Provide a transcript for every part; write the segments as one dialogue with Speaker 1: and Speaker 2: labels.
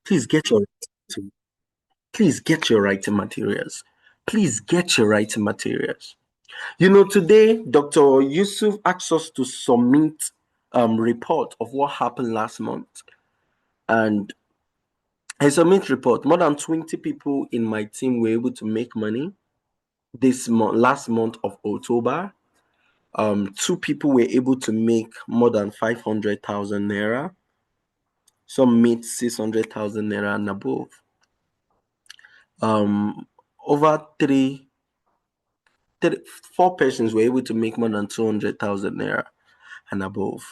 Speaker 1: Please get your please get your writing materials. Please get your writing materials. Today Dr. Yusuf asked us to submit report of what happened last month. And I submit report. More than 20 people in my team were able to make money this month, last month of October. Two people were able to make more than 500,000 naira. Some made 600,000 naira and above. Over four persons were able to make more than 200,000 naira and above.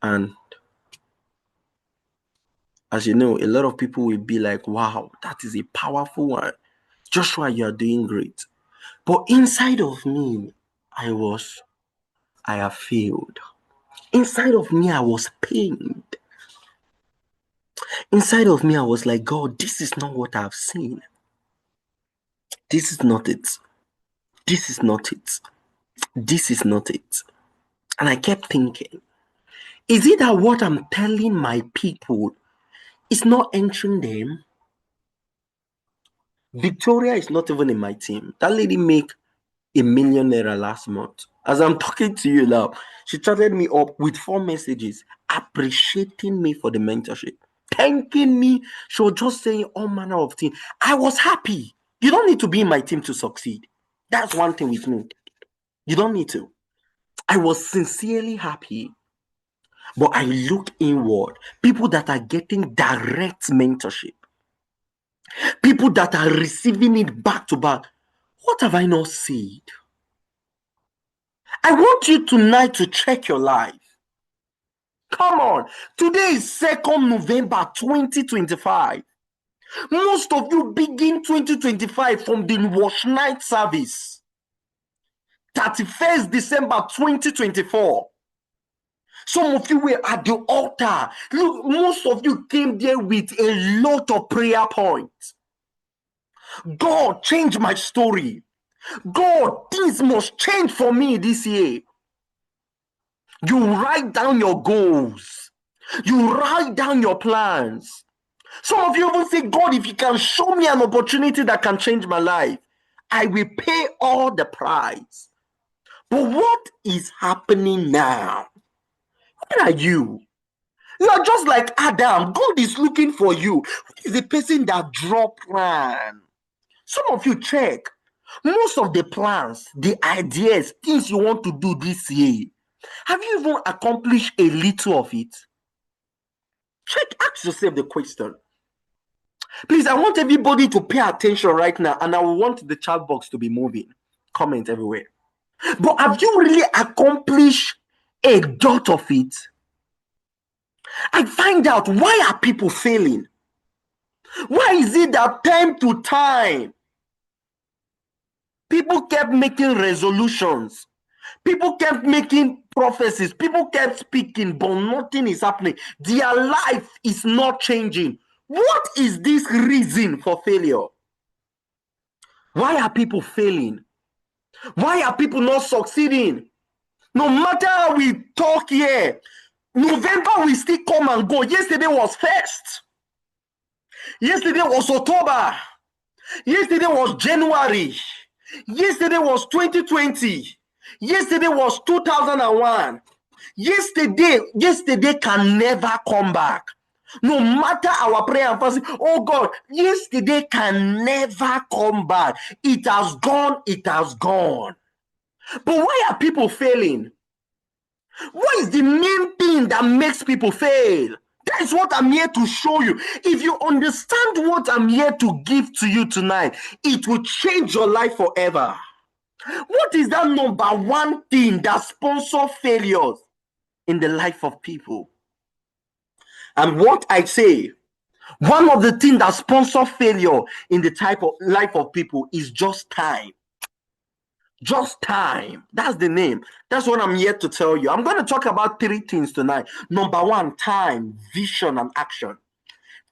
Speaker 1: And as you know, a lot of people will be like, wow, that is a powerful one. Joshua, you are doing great. But inside of me, I have failed. Inside of me, I was pained. Inside of me, I was like, God, this is not what I've seen. This is not it. This is not it. This is not it. And I kept thinking, is it that what I'm telling my people is not entering them? Victoria is not even in my team. That lady make $1 million last month. As I'm talking to you now, she chatted me up with 4 messages appreciating me for the mentorship, thanking me. She was just saying all manner of things. I was happy. You don't need to be in my team to succeed. That's one thing with me. You don't need to. I was sincerely happy. But I look inward. People that are getting direct mentorship. People that are receiving it back to back. What have I not said? I want you tonight to check your life. Come on. Today is 2nd November 2025. Most of you begin 2025 from the wash night service. 31st December 2024. Some of you were at the altar. Look, most of you came there with a lot of prayer points. God, change my story. God, things must change for me this year. You write down your goals. You write down your plans. Some of you even say, God, if you can show me an opportunity that can change my life, I will pay all the price. But what is happening now? Where are you? You are just like Adam. God is looking for you. Who is the person that draw plan? Some of you check. Most of the plans, the ideas, things you want to do this year, have you even accomplished a little of it? Check, ask yourself the question. Please, I want everybody to pay attention right now, and I want the chat box to be moving. Comment everywhere. But have you really accomplished a dot of it? I find out, why are people failing? Why is it that time to time people kept making resolutions? People kept making prophecies. People kept speaking, but nothing is happening. Their life is not changing. What is this reason for failure? Why are people failing? Why are people not succeeding? No matter how we talk here, November will still come and go. Yesterday was 1st. Yesterday was October. Yesterday was January. Yesterday was 2020. Yesterday was 2001. Yesterday can never come back. No matter our prayer and fasting, oh God, yesterday can never come back. It has gone, it has gone. But why are people failing? What is the main thing that makes people fail? That is what I'm here to show you. If you understand what I'm here to give to you tonight, it will change your life forever. What is that number one thing that sponsors failures in the life of people? And what I say, one of the things that sponsor failure in the type of life of people is just time. Just time. That's the name. That's what I'm here to tell you. I'm going to talk about 3 things tonight. Number 1, time, vision, and action.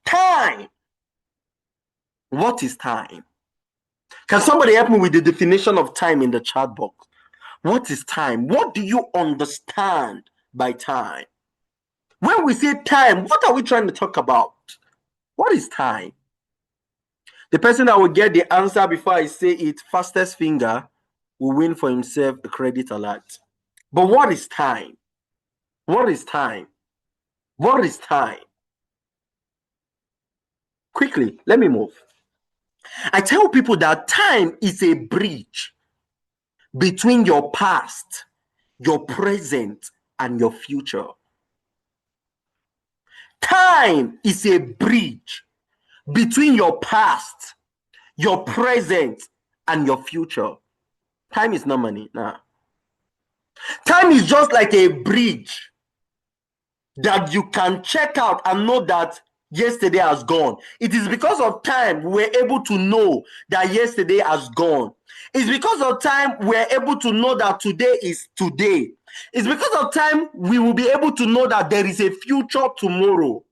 Speaker 1: Time. What is time? Can somebody help me with the definition of time in the chat box? What is time? What do you understand by time? When we say time, what are we trying to talk about? What is time? The person that will get the answer before I say it, fastest finger, will win for himself a credit alert. But what is time? What is time? What is time? Quickly, let me move. I tell people that time is a bridge between your past, your present, and your future. Time is a bridge between your past, your present, and your future. Time is not money. Nah. Time is just like a bridge that you can check out and know that yesterday has gone. It is because of time we're able to know that yesterday has gone. It's because of time we're able to know that today is today. It's because of time we will be able to know that there is a future tomorrow.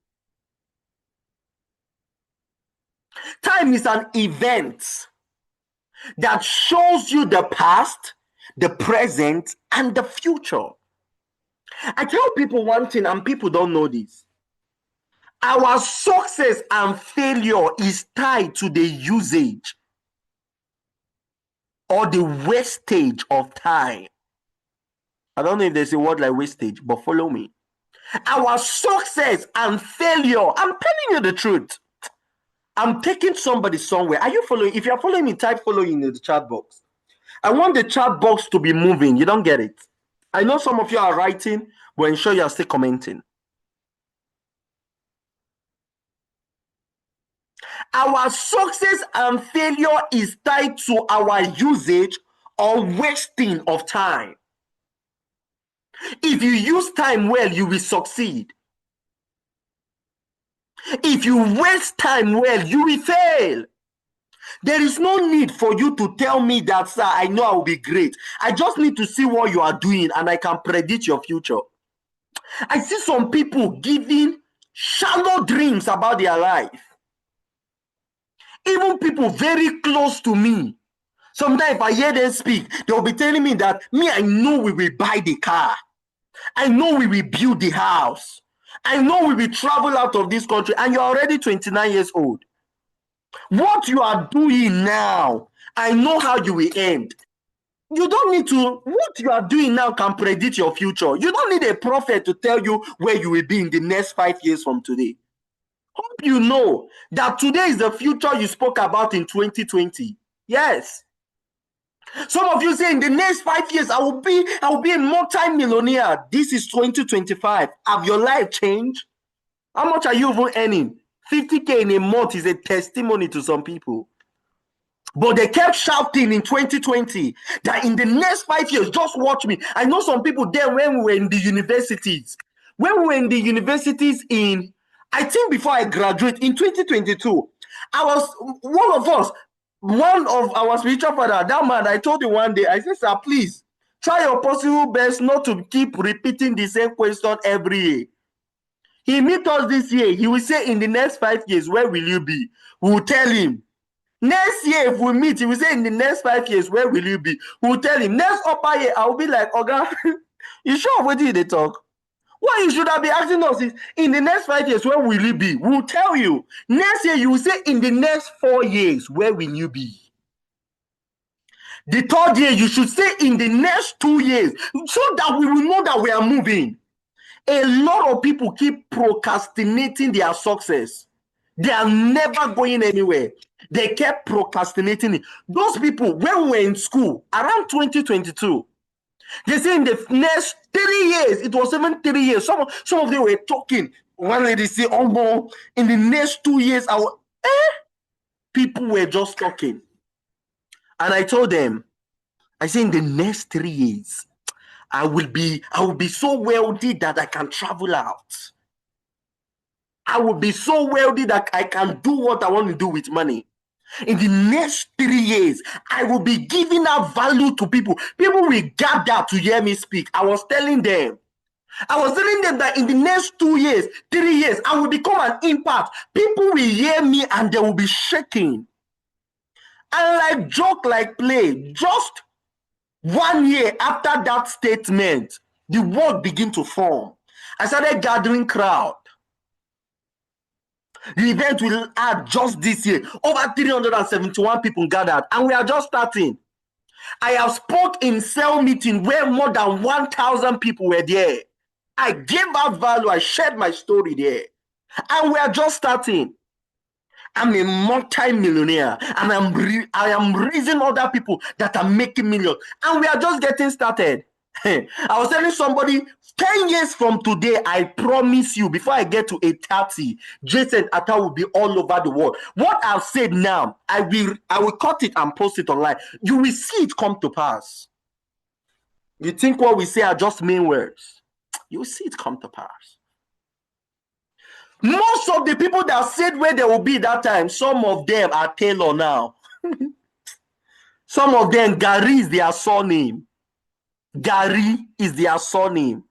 Speaker 1: Time is an event that shows you the past, the present, and the future. I tell people one thing, and people don't know this. Our success and failure is tied to the usage or the wastage of time. I don't know if there's a word like wastage, but follow me. Our success and failure, I'm telling you the truth. I'm taking somebody somewhere. Are you following? If you're following me, type following in the chat box. I want the chat box to be moving. You don't get it. I know some of you are writing, but ensure you are still commenting. Our success and failure is tied to our usage or wasting of time. If you use time well, you will succeed. If you waste time well, you will fail. There is no need for you to tell me that, sir, I know I will be great. I just need to see what you are doing and I can predict your future. I see some people giving shallow dreams about their life. Even people very close to me. Sometimes if I hear them speak, they'll be telling me that, I know we will buy the car. I know we will build the house. I know we will travel out of this country. And you're already 29 years old. What you are doing now, I know how you will end. You don't need to, what you are doing now can predict your future. You don't need a prophet to tell you where you will be in the next 5 years from today. Hope you know that today is the future you spoke about in 2020. Yes. Some of you say in the next 5 years, I will be a multi-millionaire. This is 2025. Have your life changed? How much are you even earning? 50K in a month is a testimony to some people. But they kept shouting in 2020 that in the next 5 years, just watch me. I know some people there when we were in the universities. When we were in the universities I think before I graduate in 2022, one of our spiritual father, that man, I told him one day, I said, sir, please try your possible best not to keep repeating the same question every year. He meet us this year. He will say, in the next 5 years, where will you be? We will tell him. Next year, if we meet, he will say, in the next 5 years, where will you be? We will tell him. Next upper year, I will be like, Oga, you sure what did they talk? What you should have been asking us is, in the next 5 years, where will you be? We will tell you. Next year, you will say, in the next 4 years, where will you be? The third year, you should say, in the next 2 years, so that we will know that we are moving. A lot of people keep procrastinating their success. They are never going anywhere. They kept procrastinating it. Those people, when we were in school, around 2022, they say in the next 3 years, it was even 3 years. Some of them were talking. One lady say, oh no, in the next 2 years, people were just talking. And I told them, I say in the next 3 years, I will be so wealthy that I can travel out. I will be so wealthy that I can do what I want to do with money. In the next 3 years, I will be giving out value to people. People will gather to hear me speak. I was telling them that in the next 2 years, 3 years, I will become an impact. People will hear me and they will be shaking. And like joke, like play, just 1 year after that statement, the world began to form. I started gathering crowd. The event will add just this year over 371 people gathered, and we are just starting. I have spoke in cell meeting where more than 1,000 people were there. I gave out value. I shared my story there, and we are just starting. I'm a multi-millionaire, and I am raising other people that are making millions, and we are just getting started. I was telling somebody 10 years from today, I promise you, before I get to 8:30, Jason Atta will be all over the world. What I've said now, I will cut it and post it online. You will see it come to pass. You think what we say are just main words? You will see it come to pass. Most of the people that said where they will be that time, some of them are Taylor now. Some of them, Gary is their surname. Gary is their surname.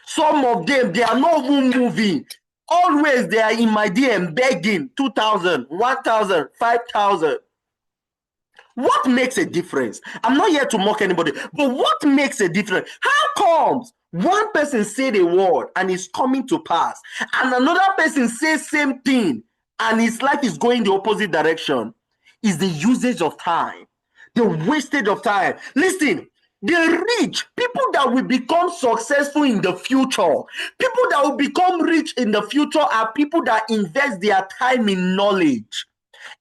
Speaker 1: Some of them, they are not even moving. Always they are in my DM begging 2,000, 1,000, 5,000. What makes a difference? I'm not here to mock anybody, but what makes a difference? How comes one person said a word and it's coming to pass, and another person says same thing and his life is going the opposite direction? Is the usage of time, the wastage of time. Listen, the rich, people that will become successful in the future, people that will become rich in the future are people that invest their time in knowledge,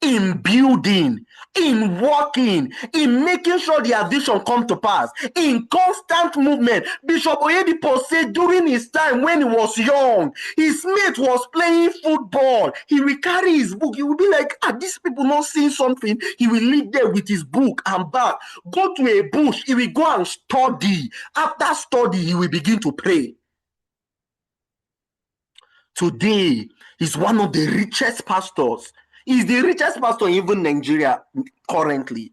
Speaker 1: in building, in working, in making sure their vision come to pass, in constant movement. Bishop Oyedepo said during his time when he was young, his mate was playing football. He will carry his book. He will be like, these people not seeing something. He will leave there with his book and back, go to a bush. He will go and study. After study, he will begin to pray. Today, he's one of the richest pastors. He's the richest pastor in even Nigeria currently.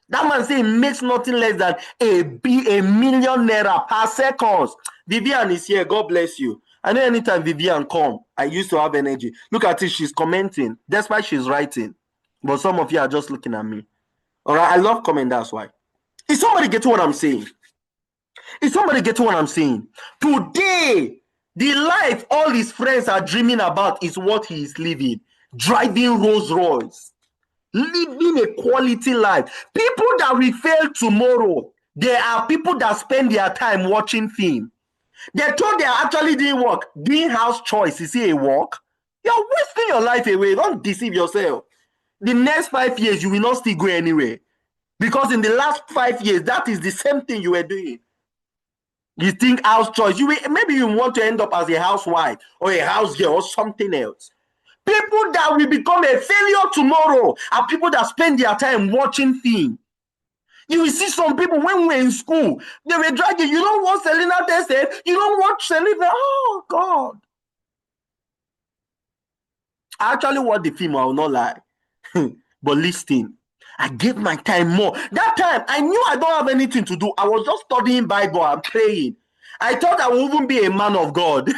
Speaker 1: That man say he makes nothing less than a million naira per second. Vivian is here. God bless you. I know anytime Vivian come, I used to have energy. Look at it. She's commenting. Despite she's writing. But some of you are just looking at me. All right. I love comment. That's why. Is somebody getting what I'm saying? Is somebody getting what I'm saying? Today, the life all his friends are dreaming about is what he is living. Driving Rolls Royce, living a quality life. People that will fail tomorrow, there are people that spend their time watching film. They thought they are actually doing work. Doing house choice, is it a work? You're wasting your life away. Don't deceive yourself. The next 5 years, you will not still go anywhere. Because in the last 5 years, that is the same thing you were doing. You think house choice. Maybe you want to end up as a housewife or a house girl or something else. People that will become a failure tomorrow are people that spend their time watching film. You will see some people when we were in school, they were dragging. You know what Selena said? You don't watch Selena? Oh, God. I actually watched the film, I will not lie. But listen, I gave my time more. That time, I knew I don't have anything to do. I was just studying Bible and praying. I thought I would even be a man of God.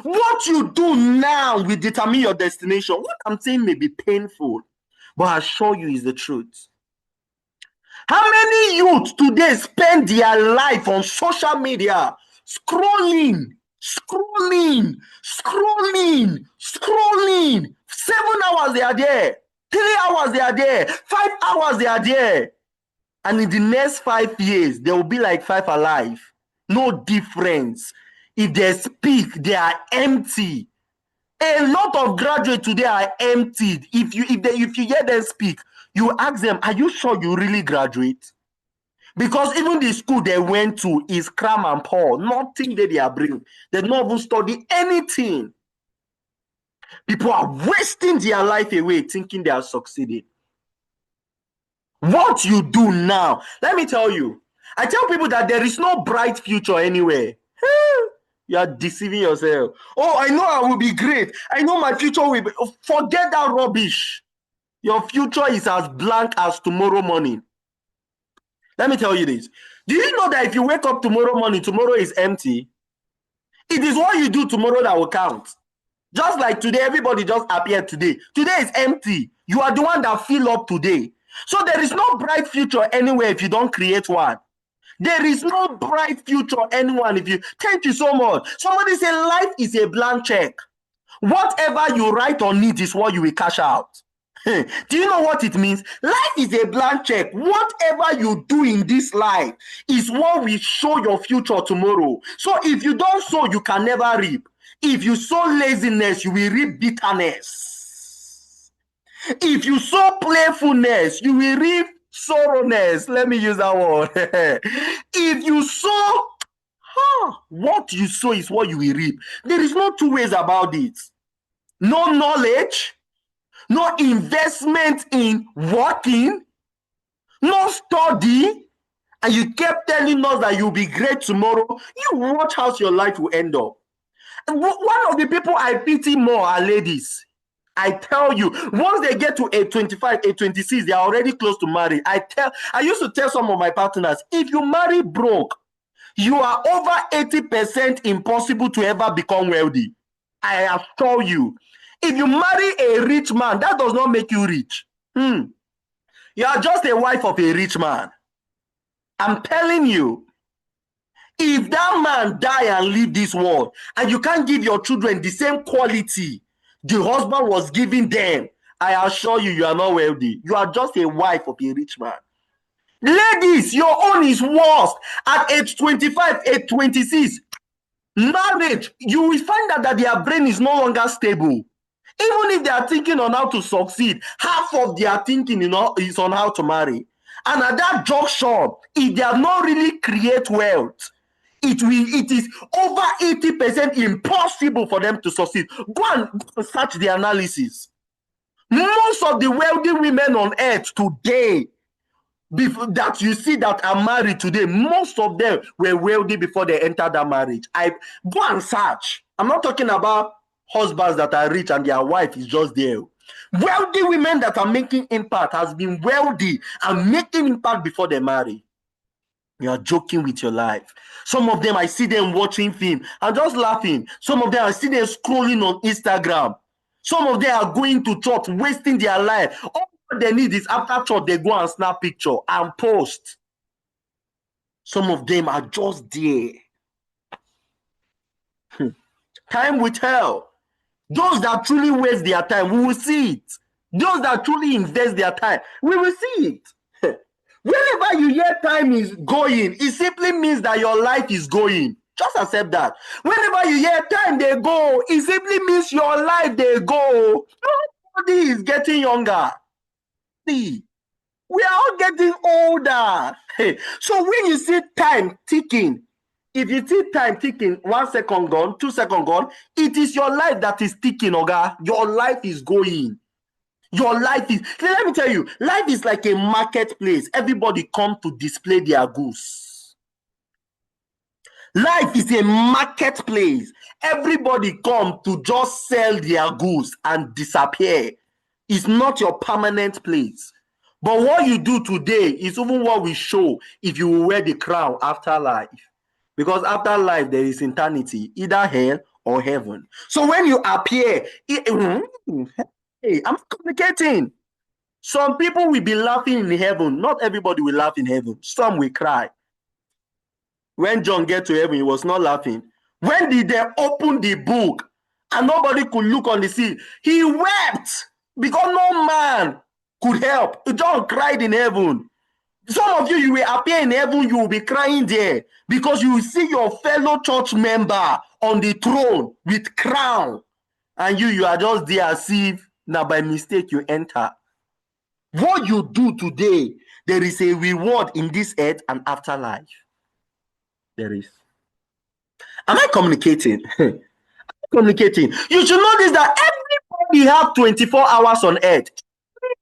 Speaker 1: What you do now will determine your destination. What I'm saying may be painful, but I assure you is the truth. How many youth today spend their life on social media scrolling? 7 hours they are there, 3 hours they are there, 5 hours they are there. And in the next 5 years, there will be like 5 alive. No difference. If they speak, they are empty. A lot of graduates today are emptied. If you hear them speak, you ask them, are you sure you really graduate? Because even the school they went to is cram and pour. Nothing that they are bringing. They don't even study anything. People are wasting their life away thinking they are succeeding. What you do now, let me tell you, I tell people that there is no bright future anywhere. You are deceiving yourself. Oh, I know I will be great. I know my future will be. Forget that rubbish. Your future is as blank as tomorrow morning. Let me tell you this. Do you know that if you wake up tomorrow morning, tomorrow is empty? It is what you do tomorrow that will count. Just like today, everybody just appeared today. Today is empty. You are the one that fill up today. So there is no bright future anywhere if you don't create one. There is no bright future, anyone. If you thank you so much. Somebody say life is a blank check. Whatever you write on it is what you will cash out. Do you know what it means? Life is a blank check. Whatever you do in this life is what will show your future tomorrow. So if you don't sow, you can never reap. If you sow laziness, you will reap bitterness. If you sow playfulness, you will reap sorrowness. Let me use that word. If you sow, what you sow is what you will reap. There is no two ways about it. No knowledge, no investment in working, no study, and you kept telling us that you'll be great tomorrow. You watch how your life will end up. And one of the people I pity more are ladies. I tell you, once they get to age 25, age 26, they are already close to marry. I used to tell some of my partners, if you marry broke, you are over 80% impossible to ever become wealthy. I assure you. If you marry a rich man, that does not make you rich. You are just a wife of a rich man. I'm telling you, if that man die and leave this world, and you can't give your children the same quality the husband was giving them, I assure you, you are not wealthy. You are just a wife of a rich man. Ladies, your own is worse. At age 25, age 26, marriage, you will find out that their brain is no longer stable. Even if they are thinking on how to succeed, half of their thinking is on how to marry. And at that junction, if they have not really create wealth, it is over 80% impossible for them to succeed. Go and search the analysis. Most of the wealthy women on earth today that you see that are married today, most of them were wealthy before they entered that marriage. Go and search. I'm not talking about husbands that are rich and their wife is just there. Wealthy women that are making impact has been wealthy and making impact before they marry. You are joking with your life. Some of them, I see them watching film and just laughing. Some of them, I see them scrolling on Instagram. Some of them are going to church, wasting their life. All they need is after church, they go and snap picture and post. Some of them are just there. Time will tell. Those that truly waste their time, we will see it. Those that truly invest their time, we will see it. Whenever you hear time is going, it simply means that your life is going. Just accept that. Whenever you hear time they go, it simply means your life they go. Nobody is getting younger. See, we are all getting older. So when you see time ticking, if you see time ticking, 1 second gone, 2 seconds gone, it is your life that is ticking, Oga. Your life is going. Your life is, let me tell you, life is like a marketplace. Everybody come to display their goods. Life is a marketplace. Everybody come to just sell their goods and disappear. It's not your permanent place. But what you do today is even what we show if you will wear the crown after life. Because after life, there is eternity, either hell or heaven. So when you appear, hey, I'm communicating. Some people will be laughing in heaven. Not everybody will laugh in heaven. Some will cry. When John get to heaven, he was not laughing. When did they open the book and nobody could look on the sea? He wept because no man could help. John cried in heaven. Some of you will appear in heaven, you will be crying there because you will see your fellow church member on the throne with crown. And you are just there as if now by mistake you enter. What you do today, there is a reward in this earth and afterlife. There is. Am I communicating? Communicating. You should notice that everybody have 24 hours on earth.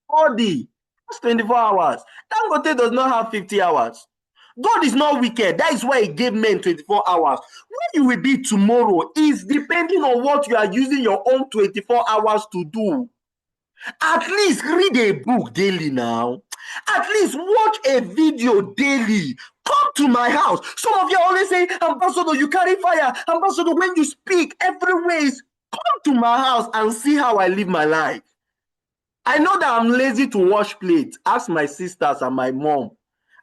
Speaker 1: Everybody has 24 hours. Dangote does not have 50 hours. God is not wicked. That is why he gave men 24 hours. Where you will be tomorrow is depending on what you are using your own 24 hours to do. At least read a book daily now. At least watch a video daily. Come to my house. Some of you always say, Ambassador, you carry fire. Ambassador, when you speak, everywhere is come to my house and see how I live my life. I know that I'm lazy to wash plates. Ask my sisters and my mom.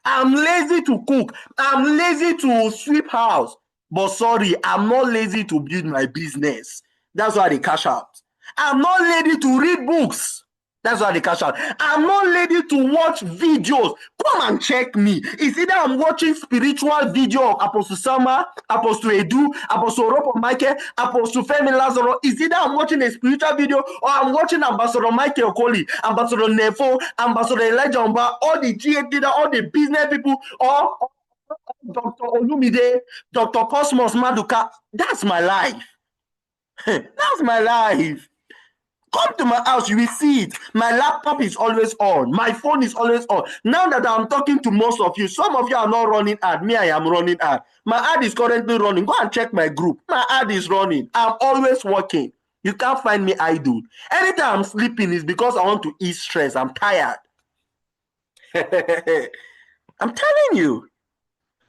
Speaker 1: I'm lazy to cook. I'm lazy to sweep house. But sorry, I'm not lazy to build my business. That's why they cash out. I'm not lazy to read books. That's why they cash out. I'm not ready to watch videos. Come and check me. It's either I'm watching spiritual video of Apostle Sama, Apostle Edu, Apostle Ropo Michael, Apostle Femi Lazaro. It's either I'm watching a spiritual video or I'm watching Ambassador Michael Okoli, Ambassador Nefo, Ambassador Elijah Omba, all the GA leader, all the business people, or Dr. Olumide, Dr. Cosmos Maduka. That's my life. That's my life. Come to my house, you will see it. My laptop is always on. My phone is always on. Now that I'm talking to most of you, some of you are not running ad. Me, I am running ad. My ad is currently running. Go and check my group. My ad is running. I'm always working. You can't find me idle. Anytime I'm sleeping is because I want to ease stress. I'm tired. I'm telling you.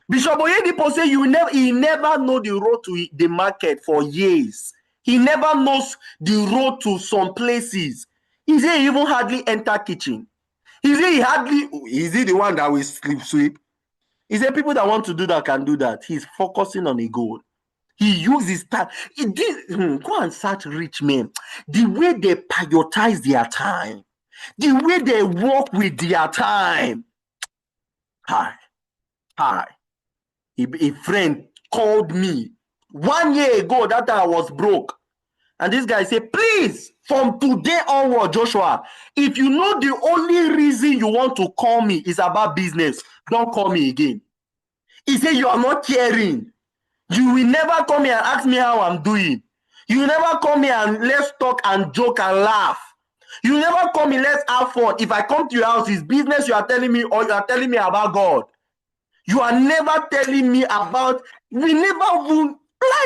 Speaker 1: Bishop Oyedepo say he never know the road to the market for years. He never knows the road to some places. He say he even hardly enter kitchen. He say is he the one that will sleep sweep? He say people that want to do that can do that. He's focusing on a goal. He uses time. Go and search rich men. The way they prioritize their time, the way they work with their time. Hi. A friend called me 1 year ago that I was broke. And this guy said, please, from today onward, Joshua, if you know the only reason you want to call me is about business, don't call me again. He said, you are not caring. You will never come here and ask me how I'm doing. You will never come here and let's talk and joke and laugh. You will never come here, let's have fun. If I come to your house, it's business you are telling me or you are telling me about God. You are never telling me about, we never even,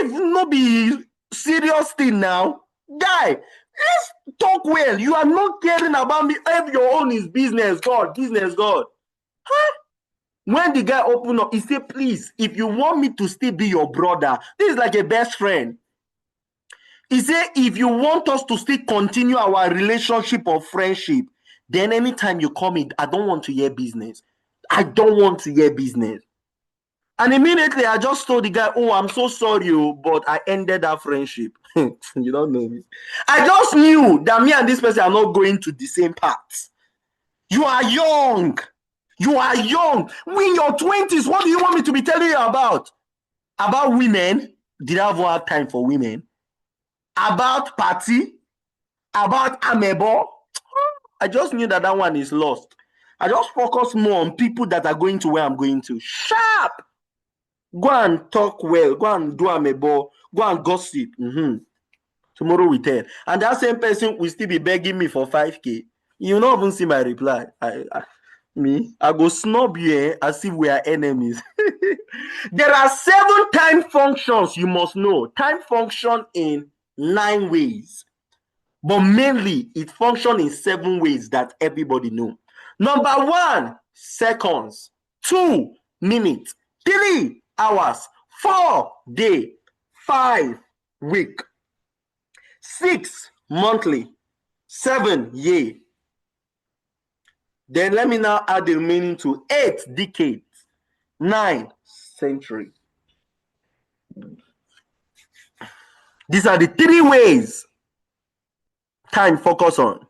Speaker 1: life no be serious thing now. Guy, let's talk well. You are not caring about me. If your own is business, God. Huh? When the guy opened up, he said, please, if you want me to still be your brother, this is like a best friend. He said, if you want us to still continue our relationship of friendship, then anytime you come in, I don't want to hear business. I don't want to hear business. And immediately I just told the guy, oh, I'm so sorry, but I ended that friendship. You don't know me. I just knew that me and this person are not going to the same path. You are young. You are young. We in your 20s, what do you want me to be telling you about? About women? Did I ever have time for women? About party? About amebo? I just knew that one is lost. I just focus more on people that are going to where I'm going to. Sharp! Go and talk well. Go and do amebo. Go and gossip. Tomorrow we tell. And that same person will still be begging me for 5K. You will not even see my reply. I go snub you as if we are enemies. There are 7 time functions you must know. Time function in 9 ways. But mainly, it functions in 7 ways that everybody know. Number 1, seconds. 2, minutes. 3, hours. 4, day. 5, week. 6, monthly. 7, year. Then let me now add the remaining to 8, decades. 9, century. These are the 3 ways time focus on.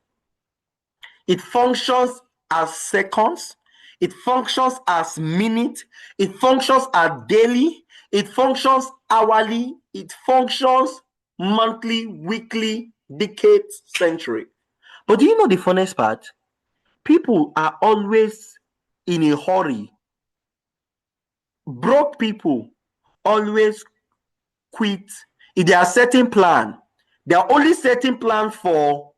Speaker 1: It functions as seconds. It functions as minutes. It functions as daily. It functions hourly. It functions monthly, weekly, decades, century. But do you know the funniest part? People are always in a hurry. Broke people always quit. If they are setting plan, they are only setting plan for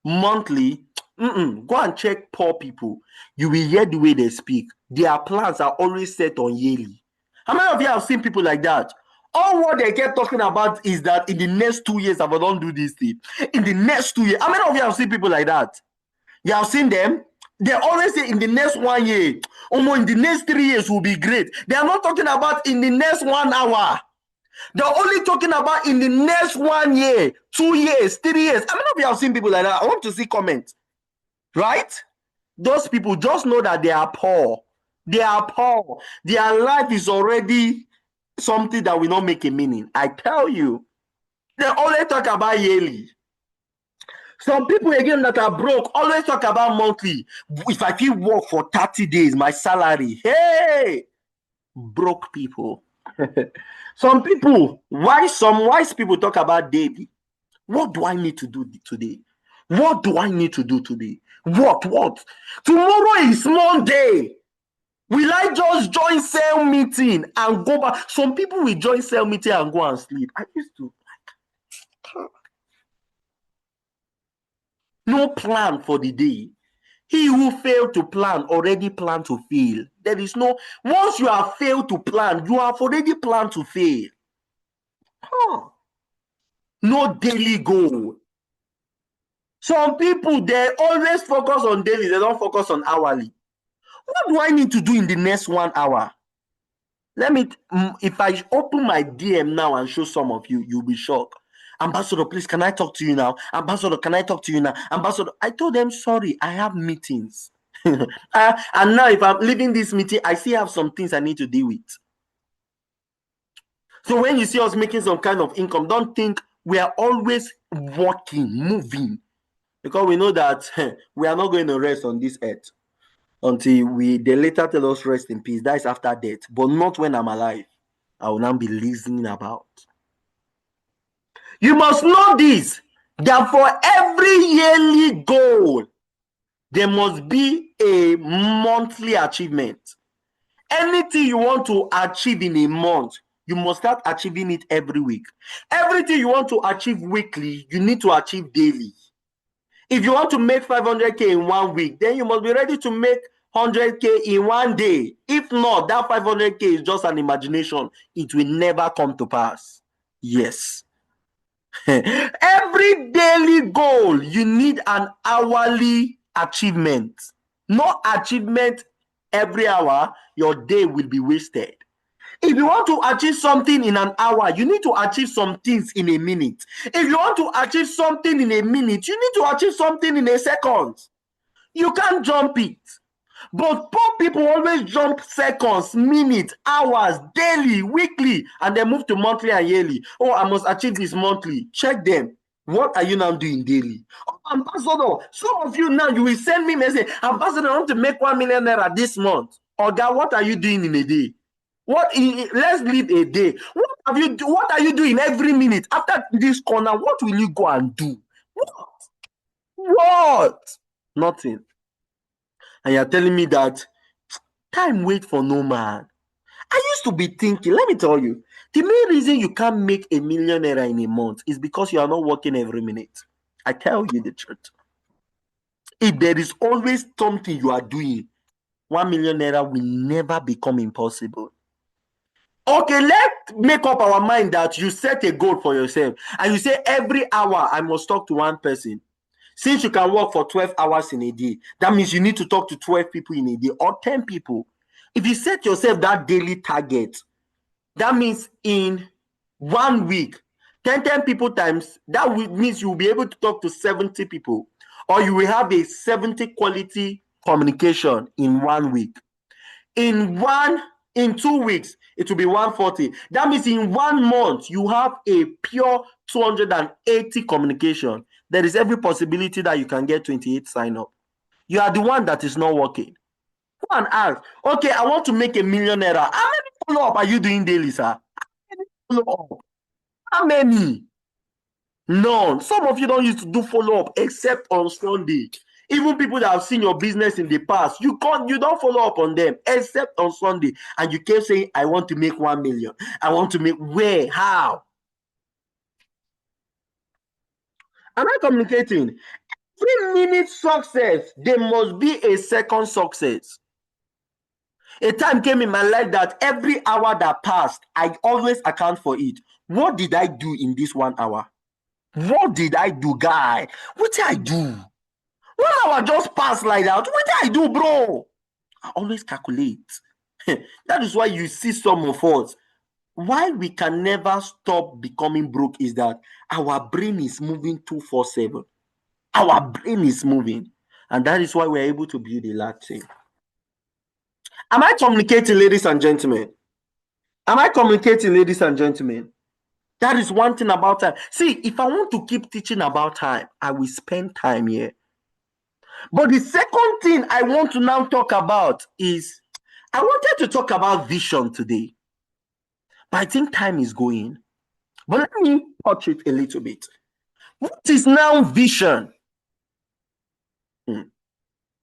Speaker 1: monthly. Go and check poor people. You will hear the way they speak. Their plans are always set on yearly. How many of you have seen people like that? All what they kept talking about is that in the next 2 years, I will not do this thing. In the next 2 years. How many of you have seen people like that? You have seen them? They always say in the next 1 year, in the next 3 years will be great. They are not talking about in the next 1 hour. They're only talking about in the next 1 year, 2 years, 3 years. How many of you have seen people like that? I want to see comments. Right? Those people just know that they are poor. They are poor. Their life is already something that will not make a meaning. I tell you, they always talk about yearly. Some people again that are broke always talk about monthly. If I feel work for 30 days, my salary. Hey, broke people. Some people, some wise people talk about daily. What do I need to do today? What do I need to do today? What? Tomorrow is Monday. Will I just join cell meeting and go back? Some people will join cell meeting and go and sleep. I used to. No plan for the day. He who failed to plan already planned to fail. There is no, once you have failed to plan, you have already planned to fail. No daily goal. Some people, they always focus on daily, they don't focus on hourly. What do I need to do in the next 1 hour? Let me, if I open my DM now and show some of you, you'll be shocked. Ambassador, please, can I talk to you now? Ambassador, can I talk to you now? Ambassador, I told them, sorry, I have meetings. And now if I'm leaving this meeting, I still have some things I need to deal with. So when you see us making some kind of income, don't think we are always working, moving, because we know that we are not going to rest on this earth until they later tell us rest in peace. That is after death, but not when I'm alive. I will not be listening about. You must know this, that for every yearly goal, there must be a monthly achievement. Anything you want to achieve in a month, you must start achieving it every week. Everything you want to achieve weekly, you need to achieve daily. If you want to make 500K in 1 week, then you must be ready to make 100K in 1 day. If not, that 500K is just an imagination. It will never come to pass. Yes. Every daily goal, you need an hourly achievement. No achievement every hour, your day will be wasted. If you want to achieve something in an hour, you need to achieve some things in a minute. If you want to achieve something in a minute, you need to achieve something in a second. You can't jump it. But poor people always jump seconds, minutes, hours, daily, weekly, and then move to monthly and yearly. Oh, I must achieve this monthly. Check them. What are you now doing daily? Oh, Ambassador, some of you now, you will send me message. Ambassador, I want to make 1 million naira this month. Oga, what are you doing in a day? Let's leave a day. What are you doing every minute? After this corner, what will you go and do? What? Nothing. And you're telling me that time wait for no man. I used to be thinking, let me tell you, the main reason you can't make a million naira in a month is because you are not working every minute. I tell you the truth. If there is always something you are doing, 1 million naira will never become impossible. Okay, let's make up our mind that you set a goal for yourself and you say every hour I must talk to one person. Since you can work for 12 hours in a day, that means you need to talk to 12 people in a day or 10 people. If you set yourself that daily target, that means in 1 week, 10 people times, that means you will be able to talk to 70 people, or you will have a 70 quality communication in 1 week. In 2 weeks, it will be 140. That means in 1 month, you have a pure 280 communication. There is every possibility that you can get 28 sign up. You are the one that is not working. Go and ask, okay, I want to make a million naira. How many follow-up are you doing daily, sir? How many follow-up? How many? None. Some of you don't used to do follow-up except on Sunday. Even people that have seen your business in the past, you don't follow up on them except on Sunday. And you keep saying, I want to make 1 million. I want to make where? How? Am I communicating? Every minute success, there must be a second success. A time came in my life that every hour that passed, I always account for it. What did I do in this 1 hour? What did I do, guy? What did I do? 1 hour just passed like that. What did I do, bro? I always calculate. That is why you see some of us. Why we can never stop becoming broke is that our brain is moving 247. Our brain is moving. And that is why we're able to build a large team. Am I communicating, ladies and gentlemen? Am I communicating, ladies and gentlemen? That is one thing about time. See, if I want to keep teaching about time, I will spend time here. But the second thing I want to now talk about is, I wanted to talk about vision today. But I think time is going. But let me touch it a little bit. What is now vision?